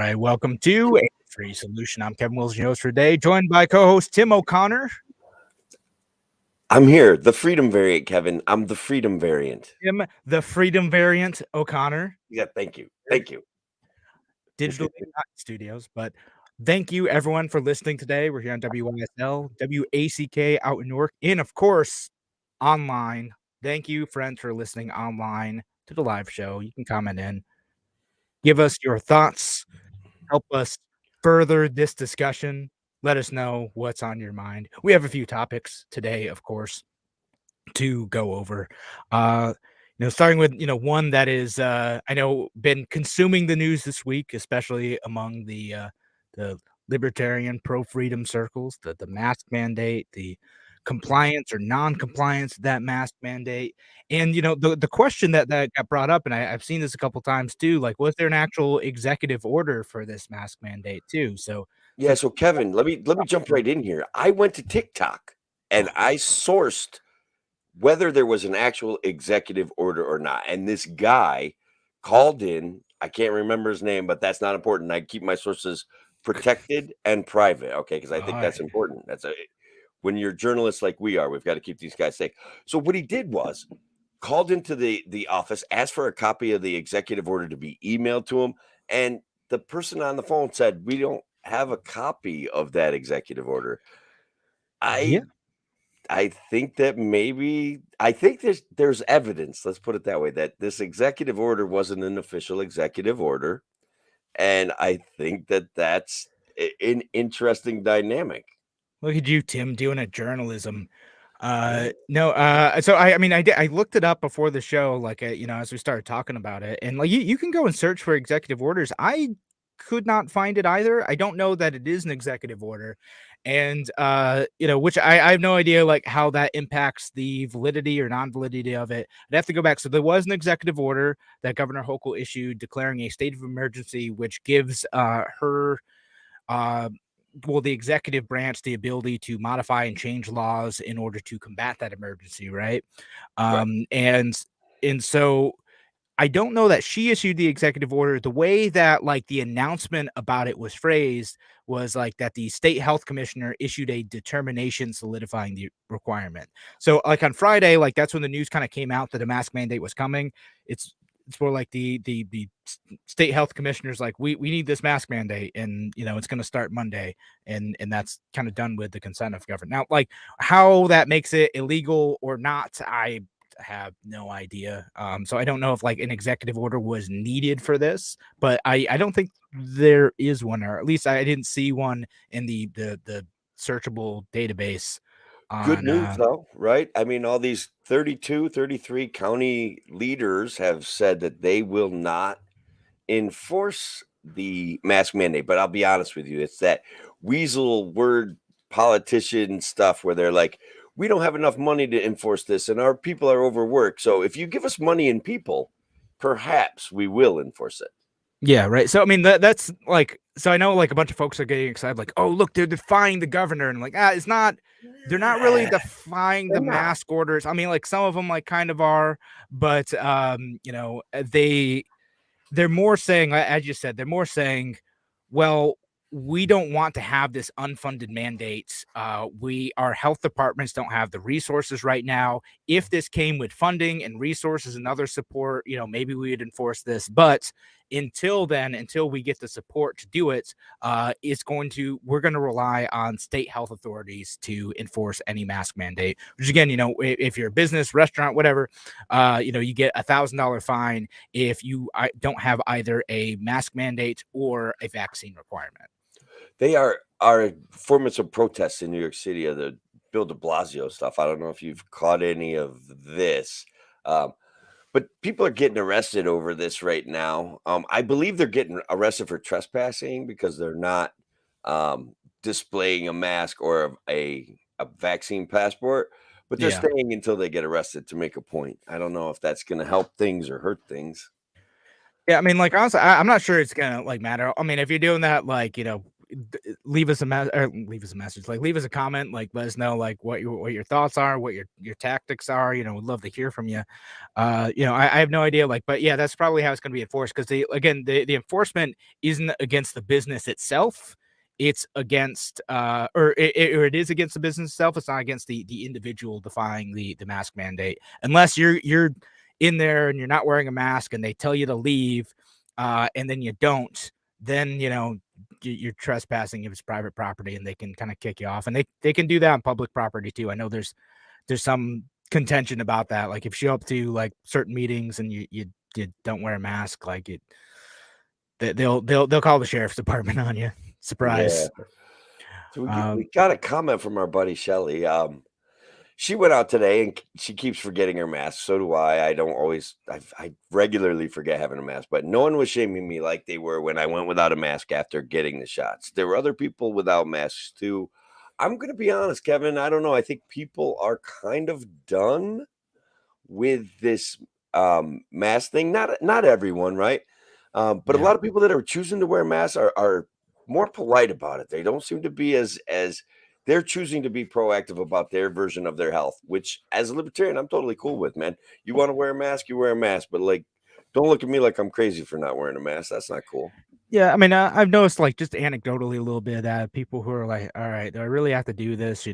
right, welcome to A Free Solution. I'm Kevin Wills, your host for today, joined by co-host Tim O'Connor. I'm here, the freedom variant, Kevin. I'm the freedom variant. Tim, the Freedom Variant O'Connor. Yeah, thank you. Thank you. Digitally not in studios, but thank you everyone for listening today. We're here on WYSL, WACK out in Newark, and of course, online. Thank you, friends, for listening online to the live show. You can comment in, give us your thoughts, help us further this discussion. Let us know what's on your mind. We have a few topics today, of course, to go over. Starting with one that is I know been consuming the news this week, especially among the libertarian pro-freedom circles, the mask mandate, the compliance or non-compliance of that mask mandate. And the question that got brought up, and I've seen this a couple times too, like, was there an actual executive order for this mask mandate too? So Yeah, so Kevin, let me jump right in here. I went to TikTok and I sourced whether there was an actual executive order or not. And this guy called in. I can't remember his name, but that's not important. I keep my sources protected and private, okay? Because I think that's important. When you're journalists like we are, we've got to keep these guys safe. So what he did was called into the office, asked for a copy of the executive order to be emailed to him, and the person on the phone said, "We don't have a copy of that executive order." I think that there's evidence, let's put it that way, that this executive order wasn't an official executive order, and I think that that's an interesting dynamic. Look at you, Tim, doing a journalism. So I looked it up before the show, like, as we started talking about it, and like you can go and search for executive orders. I could not find it either. I don't know that it is an executive order, and which I have no idea like how that impacts the validity or non-validity of it. I'd have to go back. So there was an executive order that Governor Hochul issued declaring a state of emergency, which gives her the executive branch the ability to modify and change laws in order to combat that emergency, right? Right. And so I don't know that she issued the executive order. The way that like the announcement about it was phrased was like that the state health commissioner issued a determination solidifying the requirement. So like on Friday, like that's when the news kind of came out that a mask mandate was coming. It's more like the state health commissioners like we need this mask mandate, and it's going to start Monday, and that's kind of done with the consent of government. Now, like how that makes it illegal or not, I have no idea. So I don't know if like an executive order was needed for this, but I don't think there is one, or at least I didn't see one in the searchable database. Good news, though, right? I mean, all these 32, 33 county leaders have said that they will not enforce the mask mandate. But I'll be honest with you, it's that weasel word politician stuff where they're like, we don't have enough money to enforce this and our people are overworked. So if you give us money and people, perhaps we will enforce it. Yeah, right. So I mean that's like, so I know like a bunch of folks are getting excited, like, oh look, they're defying the governor, and I'm like, it's not. They're not really defying the mask orders. I mean, like some of them like kind of are, but they're more saying, as you said, they're more saying, well, we don't want to have this unfunded mandate. Our health departments don't have the resources right now. If this came with funding and resources and other support, maybe we would enforce this. But until then, until we get the support to do it, we're going to rely on state health authorities to enforce any mask mandate, which again, if you're a business, restaurant, whatever, you get $1,000 fine if you don't have either a mask mandate or a vaccine requirement. They are formats of protests in New York City of the Bill de Blasio stuff. I don't know if you've caught any of this, but people are getting arrested over this right now. I believe they're getting arrested for trespassing because they're not displaying a mask or a vaccine passport, but they're staying until they get arrested to make a point. I don't know if that's going to help things or hurt things. Yeah, I mean, like honestly, I'm not sure it's gonna like matter. I mean, if you're doing that, like leave us a message, like leave us a comment, like let us know like what your thoughts are, what your tactics are. We'd love to hear from you. I have no idea, like, but yeah, that's probably how it's going to be enforced, because the enforcement isn't against the business itself. It's against or it is against the business itself. It's not against the individual defying the mask mandate, unless you're in there and you're not wearing a mask and they tell you to leave, and then you don't. Then you're trespassing if it's private property, and they can kind of kick you off, and they can do that on public property too. I know there's some contention about that. Like if you show up to like certain meetings and you don't wear a mask, like they'll call the sheriff's department on you. Yeah. Surprise. So we got a comment from our buddy Shelly. She went out today and she keeps forgetting her mask. So do I. I regularly forget having a mask, but no one was shaming me like they were when I went without a mask after getting the shots. There were other people without masks too. I'm going to be honest, Kevin. I don't know. I think people are kind of done with this mask thing. Not everyone, right? But a Yeah. lot of people that are choosing to wear masks are more polite about it. They don't seem to be as they're choosing to be proactive about their version of their health, which as a libertarian, I'm totally cool with, man. You want to wear a mask, you wear a mask, but like, don't look at me like I'm crazy for not wearing a mask. That's not cool. Yeah, I mean, I've noticed, like, just anecdotally a little bit of that people who are like, all right, do I really have to do this?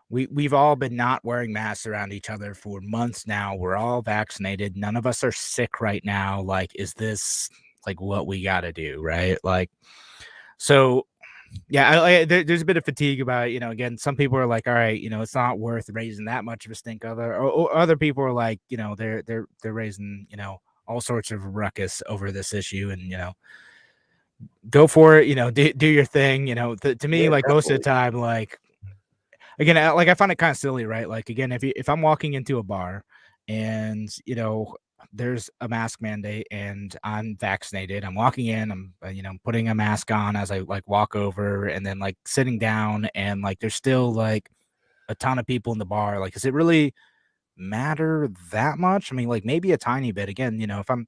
We've all been not wearing masks around each other for months now. We're all vaccinated. None of us are sick right now. Like, is this like what we got to do? Right. Like, so yeah, there's a bit of fatigue about it. Again, some people are like, all right, it's not worth raising that much of a stink. Or other people are like, they're raising, all sorts of ruckus over this issue, and go for it. Do your thing. To me, Yeah, like most of the definitely. time, like again, I find it kind of silly, right? Like again, if I'm walking into a bar and there's a mask mandate and I'm vaccinated, I'm walking in, I'm putting a mask on as I like walk over, and then like sitting down, and like there's still like a ton of people in the bar. Like, does it really matter that much? I mean, like maybe a tiny bit. Again, if I'm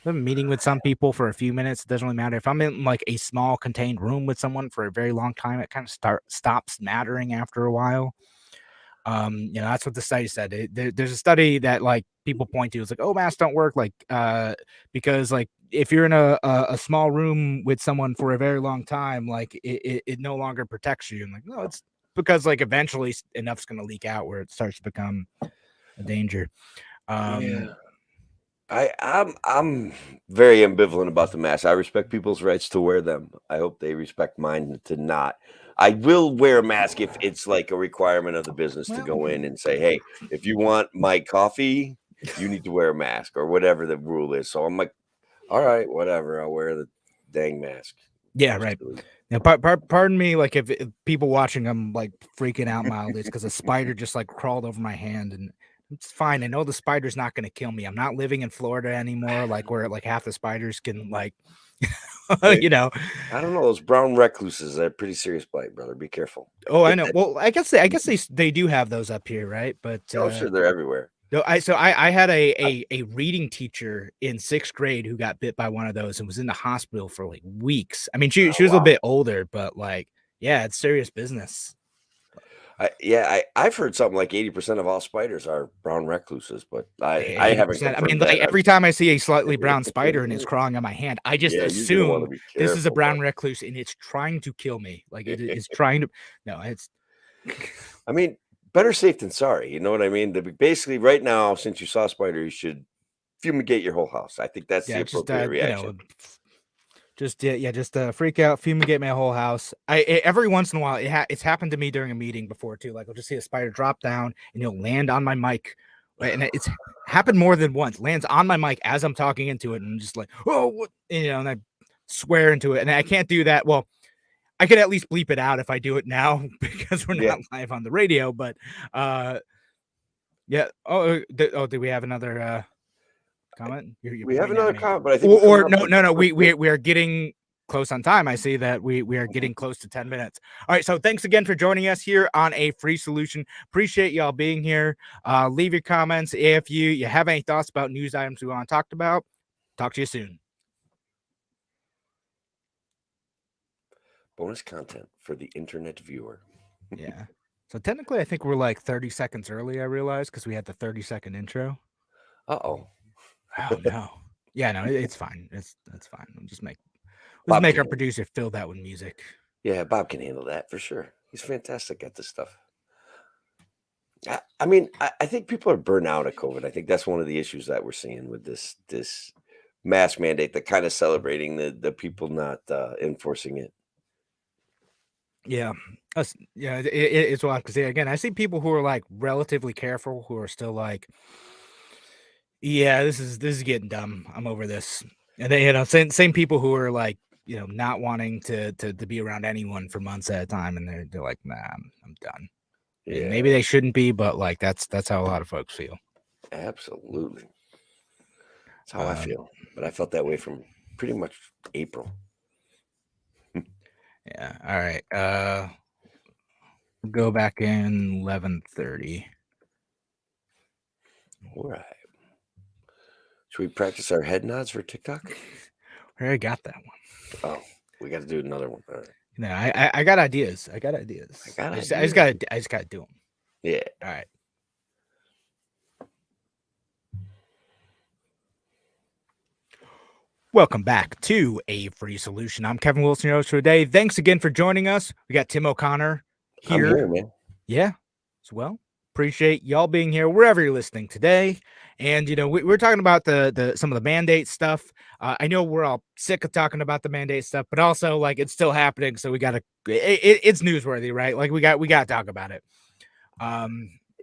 meeting with some people for a few minutes, it doesn't really matter. If I'm in like a small contained room with someone for a very long time, it kind of stops mattering after a while. That's what the study said. There's a study that like people point to. It's like, oh, masks don't work, like because like if you're in a small room with someone for a very long time, like it no longer protects you. And like, no, it's because like eventually enough's going to leak out where it starts to become a danger. Yeah. Um, I'm very ambivalent about the mask. I respect people's rights to wear them. I hope they respect mine to not. I will wear a mask if it's like a requirement of the business to well, go in and say, "Hey, if you want my coffee, you need to wear a mask," or whatever the rule is. So I'm like, "All right, whatever. I'll wear the dang mask." yeah, How right. silly. Yeah, pardon me, like if people watching, I'm like freaking out mildly. It's because a spider just like crawled over my hand, and it's fine. I know the spider's not going to kill me. I'm not living in Florida anymore, like where like half the spiders can like, Hey, you know. I don't know. Those brown recluses are a pretty serious bite, brother. Be careful. Oh, I know. Well, I guess they do have those up here, right? But Oh, sure, they're everywhere. no, I had a reading teacher in 6th grade who got bit by one of those and was in the hospital for like weeks. I mean, she Oh, was a wow. bit older, but like, yeah, it's serious business. I've heard something like 80% of all spiders are brown recluses, but I haven't 80%. I mean, confirmed like that. every time I see a slightly brown spider and it's crawling on my hand, I just Yeah, you're gonna wanna assume be this is a careful, brown bud. recluse and it's trying to kill me. Like it is trying to. No, it's I mean, better safe than sorry, you know what I mean? Basically, right now, since you saw a spider, you should fumigate your whole house. I think that's the yeah, just appropriate reaction. just freak out, fumigate my whole house. Every once in a while, it's happened to me during a meeting before too. Like I'll just see a spider drop down and he'll land on my mic, right? And it's happened more than once. Lands on my mic as I'm talking into it, and I'm just like, oh, what? And I swear into it, and I can't do that. Well, I could at least bleep it out if I do it now because we're Yeah, not live on the radio. But uh, yeah. Did we have another comment? You're we have pointing at another me. comment, but I think we're Or coming up no, on no, no. real quick. We are getting close on time. I see that we are getting close to 10 minutes. All right. So thanks again for joining us here on A Free Solution. Appreciate y'all being here. Leave your comments if you have any thoughts about news items we want to talk about. Talk to you soon. Bonus content for the internet viewer. Yeah. So technically, I think we're like 30 seconds early. I realized because we had the 30-second intro. Uh-oh. Oh no. Yeah, no, it's fine. That's fine. We'll just Bob make can our handle. producer fill that with music. Yeah, Bob can handle that for sure. He's fantastic at this stuff. I mean, I think people are burnt out of COVID. I think that's one of the issues that we're seeing with this mask mandate. That kind of celebrating the people not enforcing it. Yeah. Yeah, it's wild because again, I see people who are like relatively careful who are still like, yeah, this is getting dumb. I'm over this. And they, same people who are like, not wanting to be around anyone for months at a time, and they're like, nah, I'm done. And Yeah, maybe they shouldn't be, but like that's how a lot of folks feel. absolutely. That's how I Um, feel. But I felt that way from pretty much April. yeah. All right. Go back in 11:30. All right. Should we practice our head nods for TikTok? I already got that one. Oh, we got to do another one. All right. I got ideas. I got ideas. I got I ideas. just gotta do them. Yeah. All right. Welcome back to A Free Solution. I'm Kevin Wilson, your host for today. Thanks again for joining us. We got Tim O'Connor I'm here. here, man. Yeah, as well. Appreciate y'all being here wherever you're listening today. And we're talking about the some of the mandate stuff. I know we're all sick of talking about the mandate stuff, but also like it's still happening, so we gotta. It's newsworthy, right? Like we got to talk about it.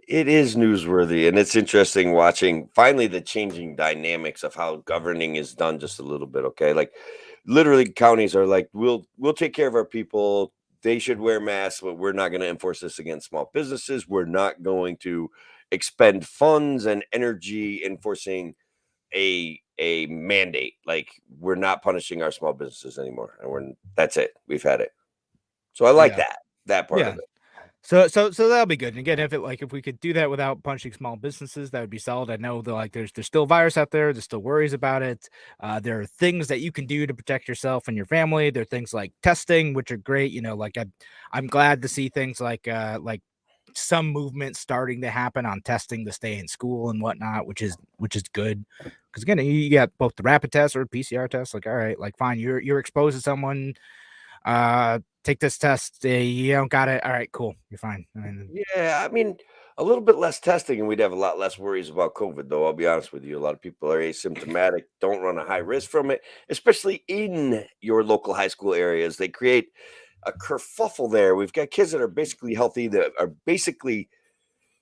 It is newsworthy, and it's interesting watching finally the changing dynamics of how governing is done just a little bit. Okay, like literally, counties are like, we'll take care of our people. They should wear masks, but we're not going to enforce this against small businesses. We're not going to expend funds and energy enforcing a mandate. Like we're not punishing our small businesses anymore, and that's it. We've had it. So I like yeah, that part yeah. of it. So that'll be good. And again, if we could do that without punching small businesses, that would be solid. I know that like there's still virus out there. There's still worries about it. There are things that you can do to protect yourself and your family. There are things like testing, which are great. Like I'm glad to see things like some movement starting to happen on testing to stay in school and whatnot, which is good. Because again, you got both the rapid test or PCR test. Like, all right, like fine, you're exposed to someone, take this test. You don't got it. All right, cool. You're fine. Yeah, I mean, a little bit less testing, and we'd have a lot less worries about COVID, though. I'll be honest with you. A lot of people are asymptomatic, don't run a high risk from it, especially in your local high school areas. They create a kerfuffle there. We've got kids that are basically healthy, that are basically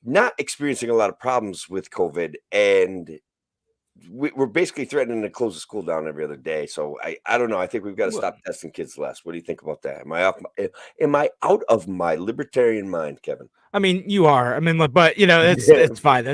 not experiencing a lot of problems with COVID, and we're basically threatening to close the school down every other day. So I don't know. I think we've got to Well, stop testing kids less. What do you think about that? Am I out of my libertarian mind, Kevin? I mean, you are. I mean, like, but it's fine.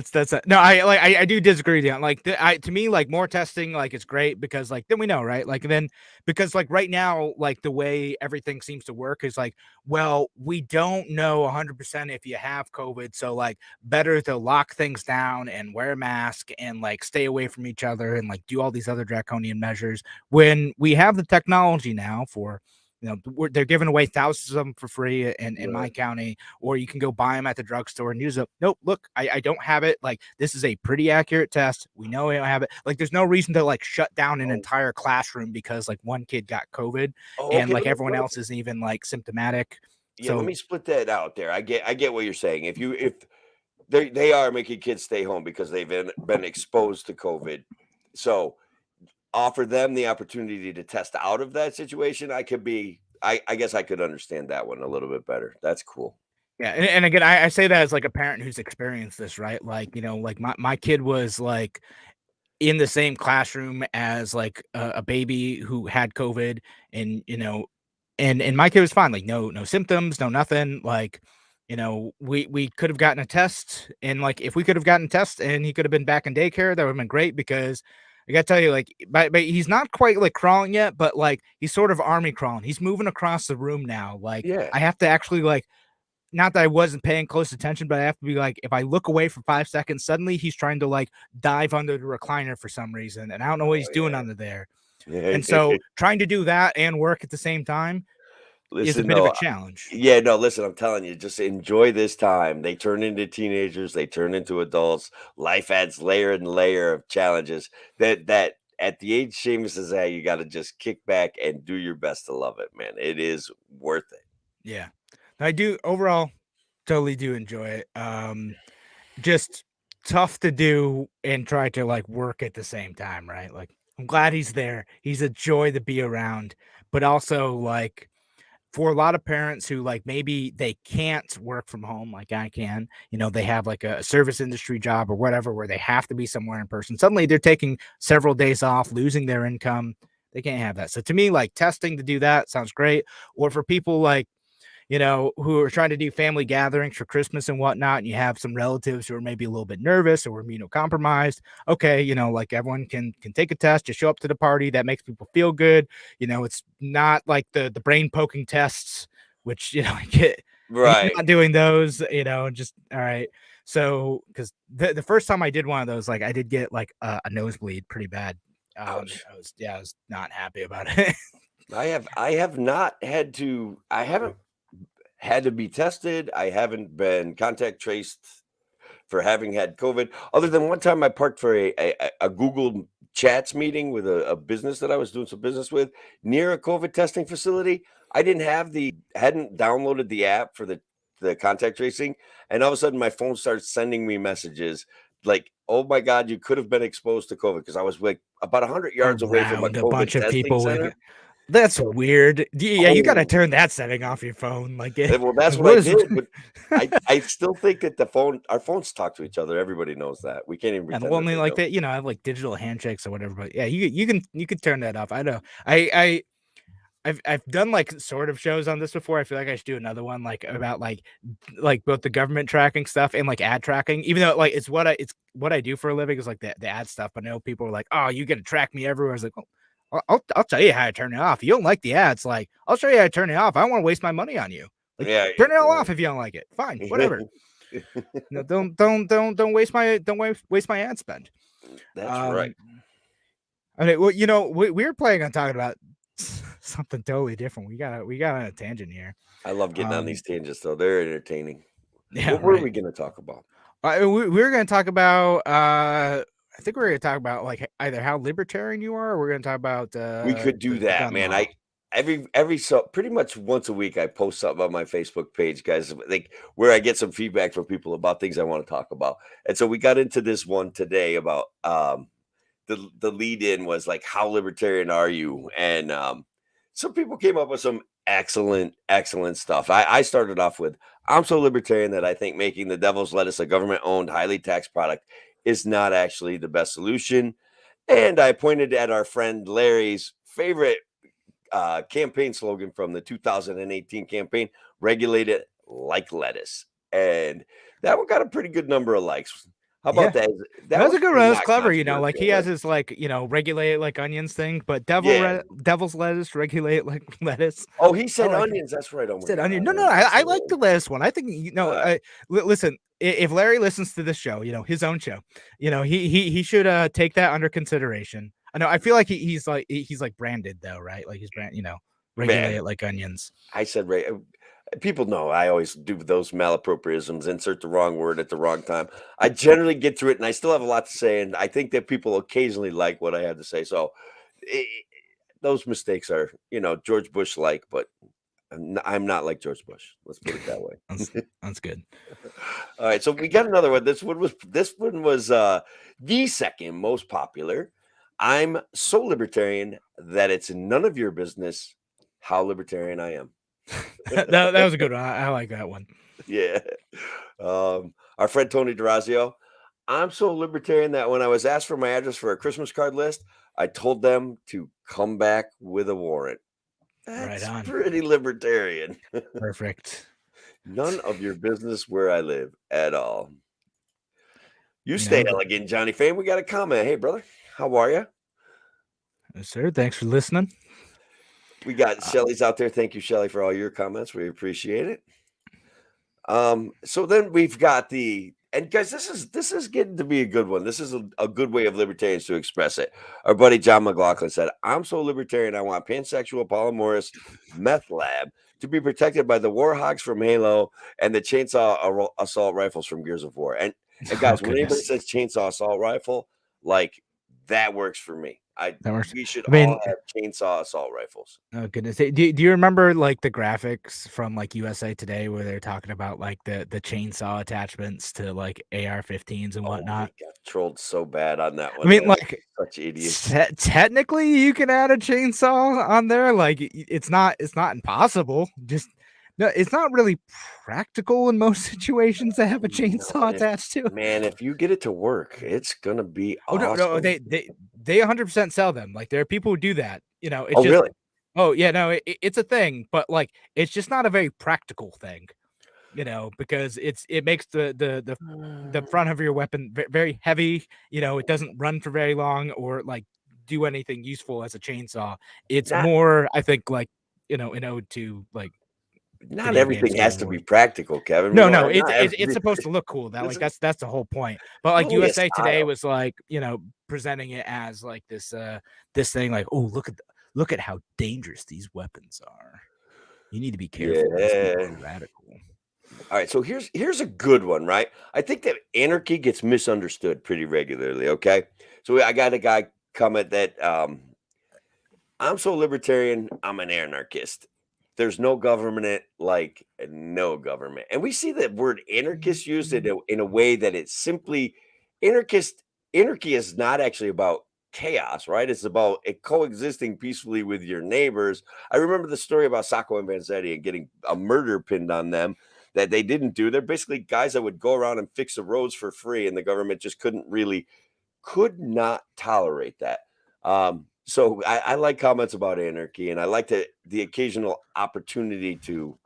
No. I do disagree with you. Like, to me, like more testing, like it's great because like then we know, right? Like then because like right now, like the way everything seems to work is like, well, we don't know 100% if you have COVID, so like better to lock things down and wear a mask and like stay away from each other and like do all these other draconian measures when we have the technology now for. They're giving away thousands of them for free in my Right. county, or you can go buy them at the drugstore and use them. Nope, look, I don't have it. Like, this is a pretty accurate test. We know we don't have it. Like, there's no reason to like shut down an Oh, entire classroom because like one kid got COVID oh, and okay. like everyone else isn't even like symptomatic. Yeah, let So me split that out there. I get what you're saying. If they are making kids stay home because they've been exposed to COVID, so offer them the opportunity to test out of that situation. I guess I could understand that one a little bit better. That's cool. yeah, and again, I say that as like a parent who's experienced this, right? Like, like my kid was like in the same classroom as like a baby who had COVID, and and my kid was fine, like no symptoms, no nothing. Like, we could have gotten a test, and like if we could have gotten a test and he could have been back in daycare, that would have been great because I gotta tell you, like, but he's not quite like crawling yet, but like he's sort of army crawling. He's moving across the room now. Like Yeah. I have to actually like not that I wasn't paying close attention, but I have to be like, if I look away for 5 seconds, suddenly he's trying to like dive under the recliner for some reason, and I don't know what Oh he's doing yeah. under there. And so trying to do that and work at the same time, It's a Listen, bit of a no, challenge. yeah, no, listen, I'm telling you, just enjoy this time. They turn into teenagers, they turn into adults. Life adds layer and layer of challenges that at the age Seamus is at, you got to just kick back and do your best to love it, man. It is worth it. Yeah. I do overall totally do enjoy it. Just tough to do and try to like work at the same time, right? Like I'm glad he's there. He's a joy to be around, but also like for a lot of parents who like maybe they can't work from home like I can, they have like a service industry job or whatever where they have to be somewhere in person. Suddenly they're taking several days off, losing their income. They can't have that. So to me, like testing to do that sounds great. Or for people like who are trying to do family gatherings for Christmas and whatnot, and you have some relatives who are maybe a little bit nervous or immunocompromised. Okay, like everyone can take a test, just show up to the party. That makes people feel good. It's not like the brain poking tests, which get Right. not doing those, just all right. So because the first time I did one of those, like I did get like a nosebleed pretty bad. Ouch. I was not happy about it. I have not had to I haven't had to be tested. I haven't been contact traced for having had COVID, other than one time I parked for a Google Chats meeting with a business that I was doing some business with near a COVID testing facility. I hadn't downloaded the app for the contact tracing, and all of a sudden my phone starts sending me messages like, "Oh my God, you could have been exposed to COVID," because I was like about 100 yards away from a Around a COVID bunch of testing people with center. that's weird. Yeah, you gotta Oh, turn that setting off your phone. Like, well, that's like what I what is did, but I still think that our phones talk to each other. Everybody knows that. We can't even and pretend well, I that mean, they like don't. that, I have like digital handshakes or whatever. But yeah, you can turn that off. I know. I've done like sort of shows on this before. I feel like I should do another one like about like both the government tracking stuff and like ad tracking. Even though like it's what I do for a living is like the ad stuff. But I know people are like, oh, you get to track me everywhere. I was like, oh, I'll tell you how to turn it off. You don't like the ads, like I'll show you how to turn it off. I don't want to waste my money on you. Like Yeah, turn it all off if you don't like it. Fine, whatever. Don't waste my ad spend. that's right. Um, I mean, well, we were planning on talking about something totally different. We got on a tangent here. I love getting on Um, these tangents though. They're entertaining. yeah, What were right. we going to talk about? We were going to talk about. I think we're going to talk about like either how libertarian you are, or we're going to talk about We could do the that, gun man. law. Every so pretty much once a week I post something on my Facebook page, guys, like where I get some feedback from people about things I want to talk about. And so we got into this one today about the lead in was like, how libertarian are you? And some people came up with some excellent stuff. I started off with, I'm so libertarian that I think making the devil's lettuce a government owned highly taxed product is not actually the best solution. And I pointed at our friend Larry's favorite campaign slogan from the 2018 campaign: regulate it like lettuce. And that one got a pretty good number of likes. How Yeah, about that? that That was was a good one. pretty That was not clever. Like he controversial, has right? his like regulate it like onions thing, but Yeah. devil's lettuce regulate it like lettuce. Oh, he I said like it. onions. That's right. Oh my Said God. onion. I No, no, wanted to I say like that. the last one. I think Uh, listen. If Larry listens to this show, his own show, he should take that under consideration. I know. I feel like he's like branded though, right? Like he's brand. Regulate man, it like onions. I said right. People know I always do those malapropisms, insert the wrong word at the wrong time. I generally get through it, and I still have a lot to say. And I think that people occasionally like what I have to say. So eh, those mistakes are, George Bush like, but I'm not like George Bush. Let's put it that way. That's good. All right, so we got another one. This one was the second most popular. I'm so libertarian that it's none of your business how libertarian I am. That was a good one. I like that one. Yeah. Our friend Tony DeRazio. I'm so libertarian that when I was asked for my address for a Christmas card list, I told them to come back with a warrant. Right That's on. pretty libertarian. Perfect. None of your business where I live at all. You You stay know, elegant, Johnny Fame. We got a comment. Hey, brother, how are you? sir. Thanks for listening. We got Uh, Shelly's out there. Thank you, Shelly, for all your comments. We appreciate it. So then we've got and guys, this is getting to be a good one. This is a good way of libertarians to express it. Our buddy John McLaughlin said, I'm so libertarian, I want pansexual, polyamorous, meth lab, to be protected by the Warhogs from Halo and the chainsaw assault rifles from Gears of War. And Oh guys, when anybody goodness, says chainsaw assault rifle, like that works for me. that works. We should I all mean, have chainsaw assault rifles. oh goodness, do you remember like the graphics from like USA Today where they're talking about like the chainsaw attachments to like AR-15s and Oh, they whatnot? got trolled so bad on that I one. mean, They're like such idiots. technically you can add a chainsaw on there. Like it's not impossible. Just no, it's not really practical in most situations to have a No, chainsaw attached to it. man, if you get it to work, it's gonna be Oh no, awesome. they 100% sell them. Like there are people who do that. It's Oh, just really? oh yeah, no, it's a thing, but like it's just not a very practical thing. Because it makes the front of your weapon very heavy. It doesn't run for very long or like do anything useful as a chainsaw. It's Not more, I think, like an ode to like not video games everything Star has to Wars. be practical, Kevin. We No, don't no, have it's not it's every it's supposed to look cool. That this like is that's the whole point. But like only a USA Today style. was like presenting it as like this thing like, oh, look at how dangerous these weapons are. You need to be careful. These people Yeah. are radical. All right, so here's a good one, right? I think that anarchy gets misunderstood pretty regularly, okay? So I got a guy comment that I'm so libertarian, I'm an anarchist. There's no government like no government. And we see that word anarchist used in a way that it's simply anarchist. Anarchy is not actually about chaos, right? It's about it coexisting peacefully with your neighbors. I remember the story about Sacco and Vanzetti and getting a murder pinned on them that they didn't do. They're basically guys that would go around and fix the roads for free, and the government just could not tolerate that. So I like comments about anarchy, and I like the occasional opportunity to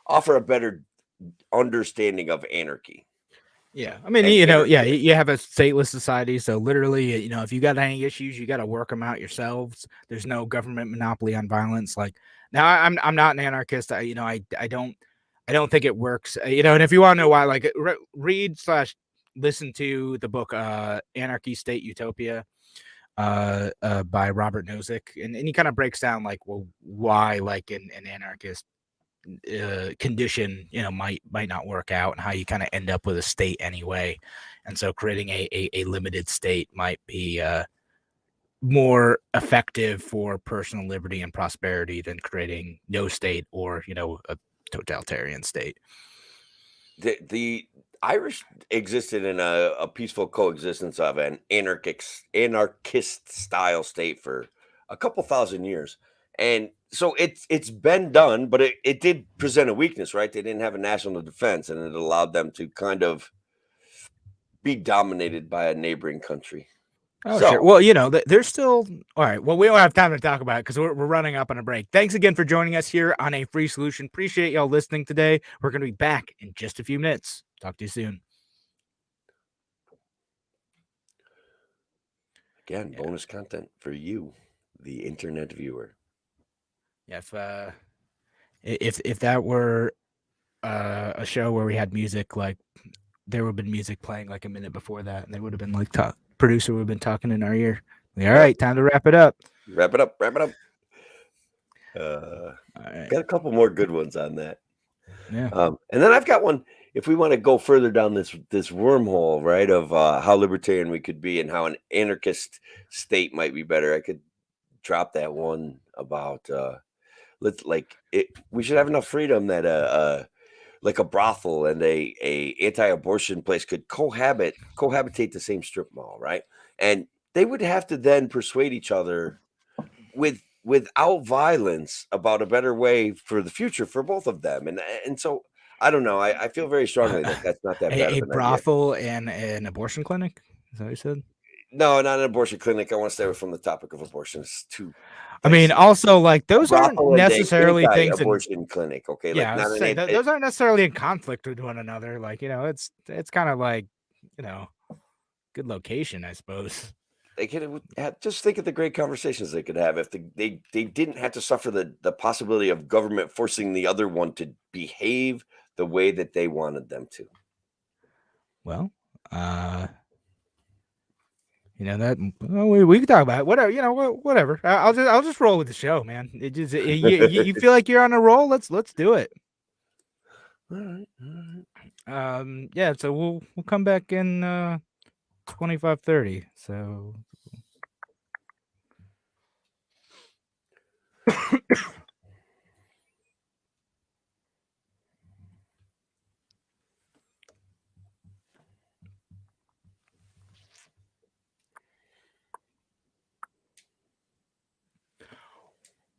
offer a better understanding of anarchy Yeah, I mean, and yeah, anarchy. you have a stateless society, so literally, if you got any issues, you got to work them out yourselves. There's no government monopoly on violence. Like now, I'm not an anarchist. I don't think it works. And if you want to know why, like read slash listen to the book Anarchy State Utopia by Robert Nozick, and he kind of breaks down like, well, why like an anarchist condition might not work out and how you kind of end up with a state anyway. And so creating a limited state might be more effective for personal liberty and prosperity than creating no state or a totalitarian state. The Irish existed in a peaceful coexistence of an anarchist style state for a couple thousand years, and so it's been done, but it did present a weakness, right? They didn't have a national defense, and it allowed them to kind of be dominated by a neighboring country. Oh, sure. So Well, there's still all right. Well, we don't have time to talk about it because we're running up on a break. Thanks again for joining us here on A Free Solution. Appreciate y'all listening today. We're going to be back in just a few minutes. Talk to you soon. again, Yeah. bonus content for you, the internet viewer. If that were a show where we had music, like there would have been music playing like a minute before that, and they would have been like producer would have been talking in our ear. Like, all Yep. right, time to wrap it up. Wrap it up. Wrap it up. All right. Got a couple more good ones on that. Yeah. And then I've got one. If we want to go further down this wormhole, right, of how libertarian we could be and how an anarchist state might be better, I could drop that one about let's like it. We should have enough freedom that like a brothel and a anti-abortion place could cohabitate the same strip mall, right? And they would have to then persuade each other without violence about a better way for the future for both of them. And so I don't know. I feel very strongly that that's not that bad A of an idea. brothel and an abortion clinic. Is that what you said? No, not an abortion clinic. I want to stay away from the topic of abortion. It's too I mean, dicey. also like A those aren't brothel and a necessarily things in. anti-abortion clinic. Okay, like Yeah, I was not to an say anti. those aren't necessarily in conflict with one another. Like it's kind of like you know good location, I suppose. They could have, just think of the great conversations they could have if they didn't have to suffer the possibility of government forcing the other one to behave the way that they wanted them to. Well, we can talk about it. Whatever, whatever. I'll just roll with the show, man. You feel like you're on a roll. Let's do it. All right, all right. Yeah. So we'll come back in 25:30. So.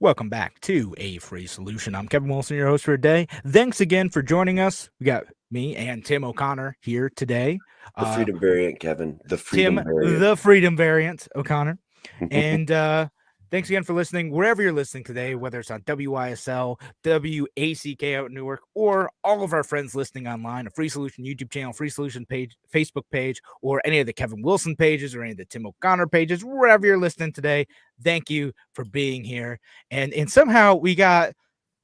Welcome back to A Free Solution. I'm Kevin Wilson, your host for today. Thanks again for joining us. We got me and Tim O'Connor here today. The freedom variant, Kevin. The freedom Tim, variant. the freedom variant, O'Connor. And thanks again for listening, wherever you're listening today, whether it's on WYSL, WACK out in Newark, or all of our friends listening online, a Free Solution YouTube channel, Free Solution page, Facebook page, or any of the Kevin Wilson pages or any of the Tim O'Connor pages, wherever you're listening today. Thank you for being here. And somehow we got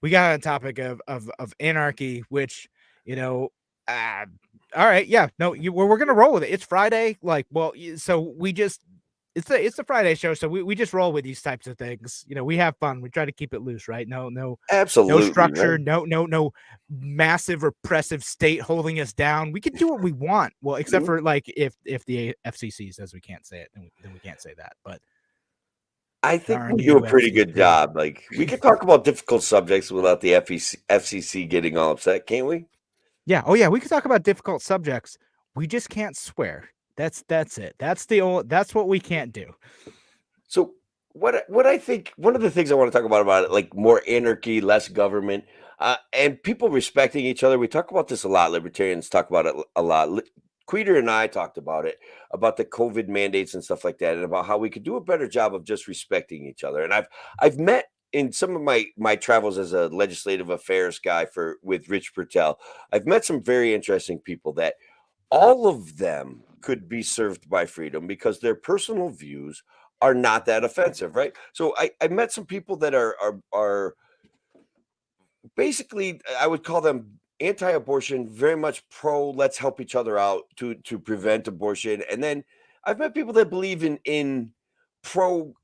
on topic of anarchy, which, all right, yeah, no, we're gonna roll with it. It's Friday, so we just it's the Friday show, so we just roll with these types of things. We have fun. We try to keep it loose, right? No Absolutely, structure, right? no massive repressive state holding us down. We can do what we want. Well, except for like if the FCC says we can't say it, then we can't say that. But I think we do a pretty good job. Like, we can talk about difficult subjects without the FCC getting all upset, can't we? Yeah. Oh, yeah. We can talk about difficult subjects. We just can't swear. That's it. That's what we can't do. So what I think, one of the things I want to talk about it, like more anarchy, less government, and people respecting each other. We talk about this a lot. Libertarians talk about it a lot. Queeter and I talked about it, about the COVID mandates and stuff like that, and about how we could do a better job of just respecting each other. And I've met in some of my travels as a legislative affairs guy with Rich Pertel, I've met some very interesting people that all of them could be served by freedom because their personal views are not that offensive, right? So I met some people that are basically, I would call them anti-abortion, very much pro let's help each other out to prevent abortion. And then I've met people that believe in pro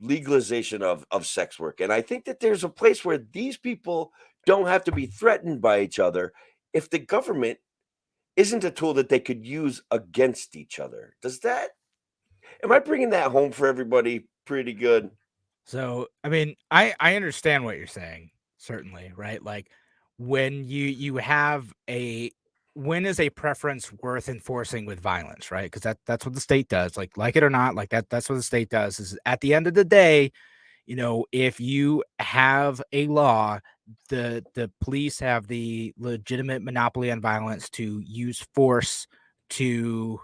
legalization of sex work. And I think that there's a place where these people don't have to be threatened by each other if the government isn't a tool that they could use against each other. Am I bringing that home for everybody pretty good? So, I mean, I understand what you're saying, certainly, right? Like when you have when is a preference worth enforcing with violence, right? Because that's what the state does. Like it or not, that's what the state does. Is at the end of the day, if you have a law, the police have the legitimate monopoly on violence to use force to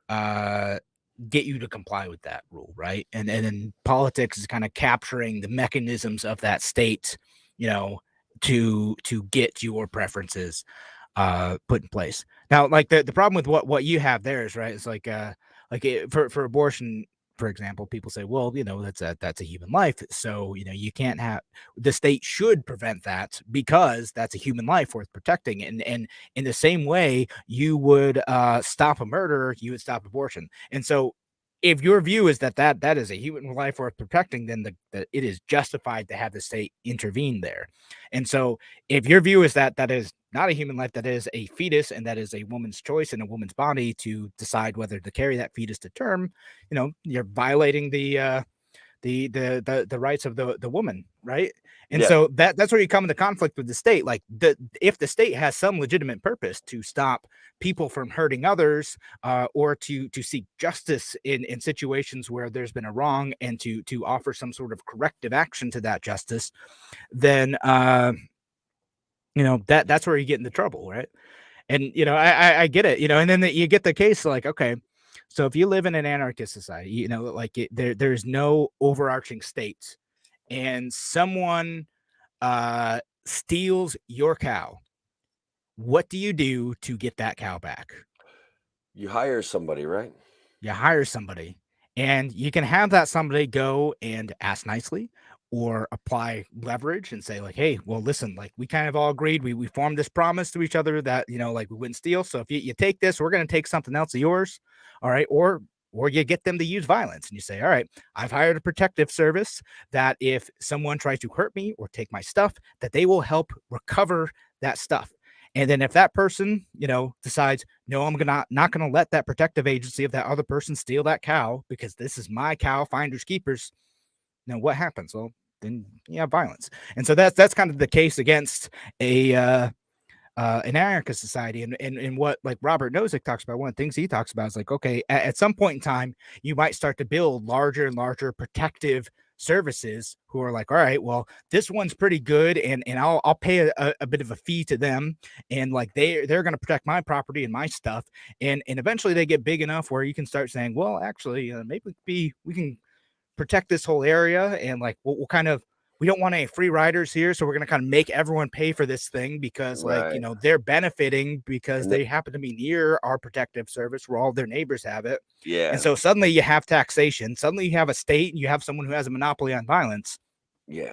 get you to comply with that rule, right? And then politics is kind of capturing the mechanisms of that state, to get your preferences put in place. Now, like the problem with what you have there is, right, it's for abortion, for example, people say, well, that's a human life, so you can't have, the state should prevent that because that's a human life worth protecting. And in the same way you would stop a murder, you would stop abortion. And so if your view is that is a human life worth protecting, then it is justified to have the state intervene there. And so if your view is that is not a human life, that is a fetus, and that is a woman's choice in a woman's body to decide whether to carry that fetus to term, you're violating the rights of the woman, right? And Yeah. so that's where you come into conflict with the state. Like if the state has some legitimate purpose to stop people from hurting others, or to seek justice in situations where there's been a wrong, and to offer some sort of corrective action to that justice, then that's where you get into trouble, right? And I get it, and then you get the case like, okay, so if you live in an anarchist society, there's no overarching state, and someone steals your cow, what do you do to get that cow back? You hire somebody, right? You hire somebody, and you can have that somebody go and ask nicely or apply leverage and say like, hey, well, listen, like we kind of all agreed, we formed this promise to each other that like we wouldn't steal, so if you take this, we're going to take something else of yours, all right? Or or you get them to use violence, and you say, all right, I've hired a protective service that if someone tries to hurt me or take my stuff, that they will help recover that stuff. And then if that person, decides, no, I'm gonna not gonna let that protective agency of that other person steal that cow because this is my cow, finders keepers. Now what happens? Well, then you have violence. And so that's kind of the case against a an anarchist society. And what like Robert Nozick talks about, one of the things he talks about is like, okay, at some point in time, you might start to build larger and larger protective services who are like, all right, well, this one's pretty good, and I'll pay a bit of a fee to them, and like they're going to protect my property and my stuff, and eventually they get big enough where you can start saying, well, actually, maybe we can protect this whole area, and like we'll kind of, we don't want any free riders here, so we're going to kind of make everyone pay for this thing because like Right. they're benefiting because And the they happen to be near our protective service where all their neighbors have it. And yeah, so suddenly you have taxation, suddenly you have a state, and you have someone who has a monopoly on violence. yeah.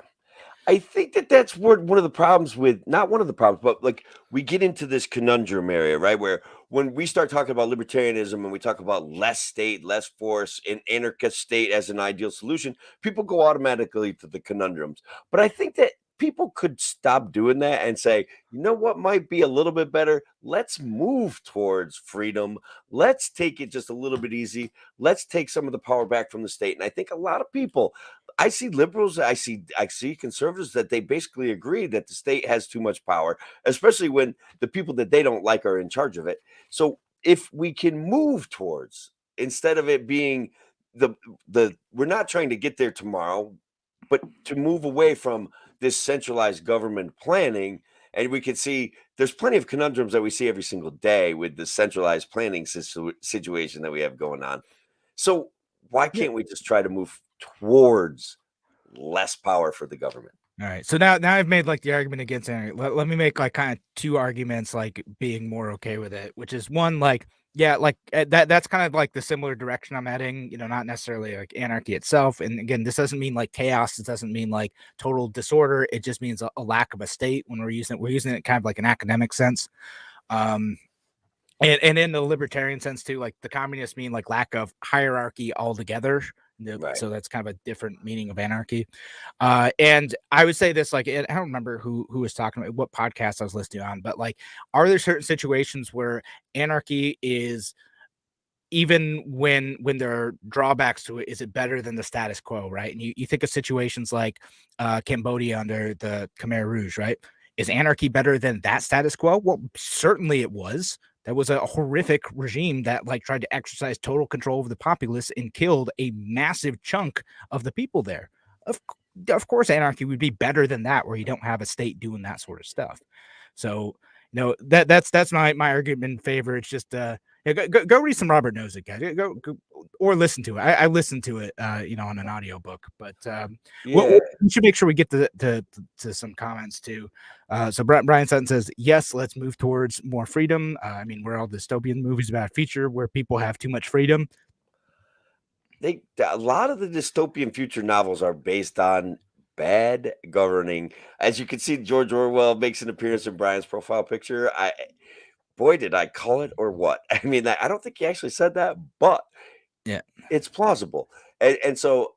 I think that that's where one of the problems with not one of the problems, but like we get into this conundrum area, right? Where when we start talking about libertarianism and we talk about less state, less force, an anarchist state as an ideal solution, people go automatically to the conundrums. But I think that people could stop doing that and say, you know what might be a little bit better? Let's move towards freedom. Let's take it just a little bit easy. Let's take some of the power back from the state. And I think a lot of people, I see liberals, I see conservatives that they basically agree that the state has too much power, especially when the people that they don't like are in charge of it. So if we can move towards, instead of it being the we're not trying to get there tomorrow, but to move away from this centralized government planning, and we can see there's plenty of conundrums that we see every single day with the centralized planning situation that we have going on. So why Yeah. can't we just try to move towards less power for the government? All right. So now I've made like the argument against it. Let me make like kind of two arguments, like being more okay with it, which is one, like, yeah, like that's kind of like the similar direction I'm heading, not necessarily like anarchy itself. And again, this doesn't mean like chaos. It doesn't mean like total disorder. It just means a lack of a state when we're using it kind of like an academic sense. Um, and in the libertarian sense too, like the communists mean like lack of hierarchy altogether. Right. So that's kind of a different meaning of anarchy. And I would say this, like, I don't remember who was talking about what podcast I was listening on, but like, are there certain situations where anarchy is, even when there are drawbacks to it, is it better than the status quo, right? And you think of situations like Cambodia under the Khmer Rouge, right? Is anarchy better than that status quo? Well, certainly it was. That was a horrific regime that like tried to exercise total control over the populace and killed a massive chunk of the people there. Of course, anarchy would be better than that, where you don't have a state doing that sort of stuff. So, that's my argument in favor. It's just yeah, go read some Robert Nozick, guys. Go or listen to it. I listened to it, on an audiobook. But Yeah. we should make sure we get to some comments too. So Brian Sutton says, yes, let's move towards more freedom. I mean, we're all dystopian movies about a future where people have too much freedom. A lot of the dystopian future novels are based on bad governing. As you can see, George Orwell makes an appearance in Brian's profile picture. Boy, did I call it or what? I mean, I don't think he actually said that, but Yeah. it's plausible. And so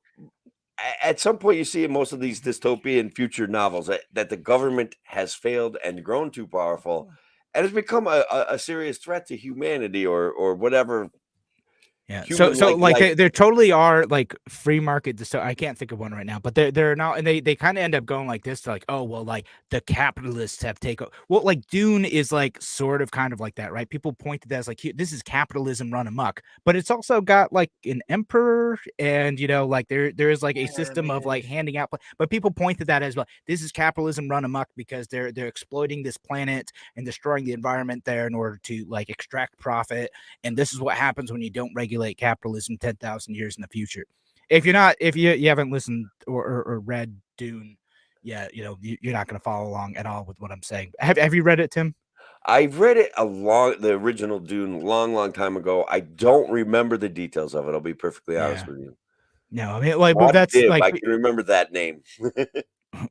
at some point you see in most of these dystopian future novels that the government has failed and grown too powerful and has become a serious threat to humanity or whatever Yeah. So human-like like life. they totally are like free market. So I can't think of one right now, but they're not, and they kind of end up going like this to like, oh well, like the capitalists have taken. Well, like Dune is like sort of kind of like that, right? People point to that as like, this is capitalism run amok, but it's also got like an emperor, and like there is like a Yeah, system of man. like handing out. But people point to that as well. This is capitalism run amok because they're exploiting this planet and destroying the environment there in order to like extract profit, and this is what happens when you don't regulate capitalism 10,000 years in the future. If you haven't listened or read Dune, yeah, you're not going to follow along at all with what I'm saying. Have you read it, Tim? I've read it the original Dune long, long time ago. I don't remember the details of it. I'll be perfectly honest Yeah. with you. No, I mean, like, but Maud that's Dib, like, I can remember that name.